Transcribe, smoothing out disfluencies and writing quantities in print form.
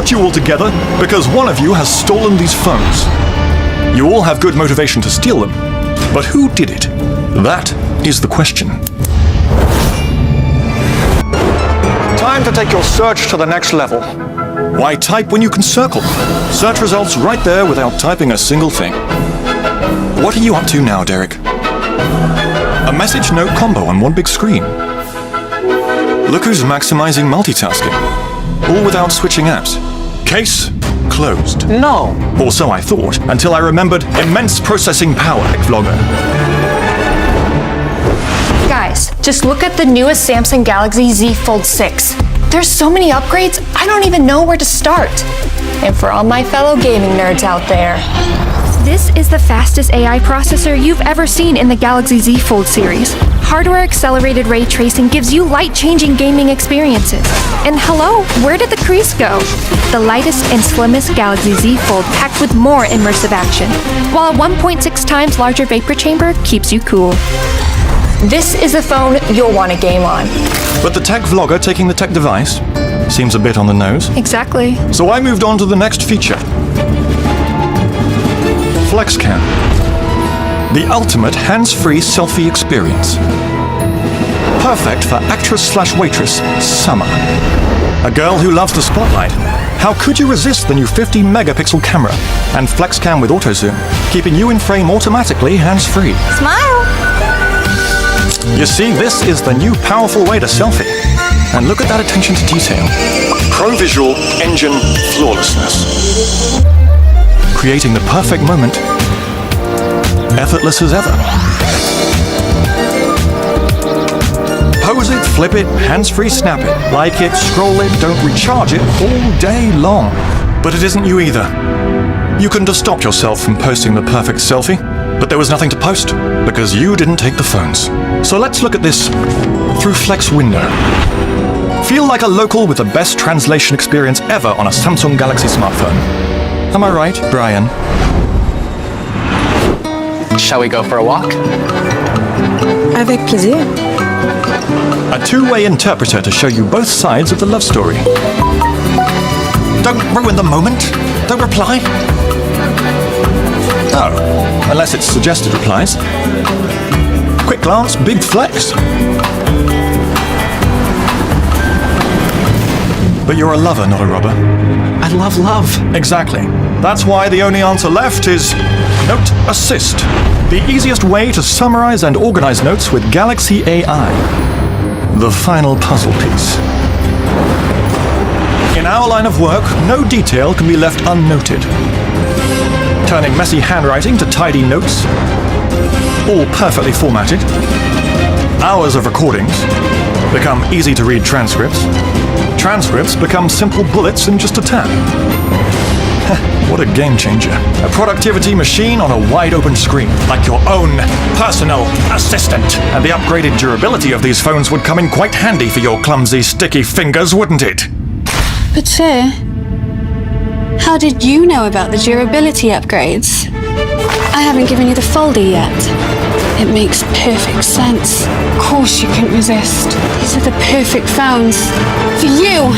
brought you all together because one of you has stolen these phones. You all have good motivation to steal them, but who did it? That is the question. Time to take your search to the next level. Why type when you can circle? Search results right there without typing a single thing. What are you up to now, Derek? A message note combo on one big screen. Look who's maximizing multitasking, all without switching apps. Case closed. No. Or so I thought, until I remembered immense processing power, Vlogger. Guys, just look at the newest Samsung Galaxy Z Fold6. There's so many upgrades, I don't even know where to start. And for all my fellow gaming nerds out there, this is the fastest AI processor you've ever seen in the Galaxy Z Fold series. Hardware-accelerated ray tracing gives you light-changing gaming experiences. And hello, where did the crease go? The lightest and slimmest Galaxy Z Fold packed with more immersive action, while a 1.6 times larger vapor chamber keeps you cool. This is the phone you'll want to game on. But the tech vlogger taking the tech device seems a bit on the nose. Exactly. So I moved on to the next feature. FlexCam. The ultimate hands-free selfie experience. Perfect for actress/waitress Summer. A girl who loves the spotlight. How could you resist the new 50-megapixel camera and FlexCam with auto-zoom, keeping you in frame automatically hands-free? Smile! You see, this is the new powerful way to selfie. And look at that attention to detail. Pro-visual engine flawlessness. Creating the perfect moment, effortless as ever. Pose it, flip it, hands-free snap it, like it, scroll it, don't recharge it all day long. But it isn't you either. You couldn't have stopped yourself from posting the perfect selfie, but there was nothing to post because you didn't take the phones. So let's look at this through Flex Window. Feel like a local with the best translation experience ever on a Samsung Galaxy smartphone. Am I right, Brian? Shall we go for a walk? Avec plaisir. A two-way interpreter to show you both sides of the love story. Don't ruin the moment. Don't reply. Oh, unless it's suggested replies. Quick glance, big flex. But you're a lover, not a robber. I love love. Exactly. That's why the only answer left is Note Assist. The easiest way to summarize and organize notes with Galaxy AI. The final puzzle piece. In our line of work, no detail can be left unnoted. Turning messy handwriting to tidy notes, all perfectly formatted. Hours of recordings become easy-to-read transcripts. Transcripts become simple bullets in just a tap. What a game changer. A productivity machine on a wide-open screen, like your own personal assistant. And the upgraded durability of these phones would come in quite handy for your clumsy, sticky fingers, wouldn't it? But sir, how did you know about the durability upgrades? I haven't given you the folder yet. It makes perfect sense. Of course you couldn't resist. These are the perfect phones for you.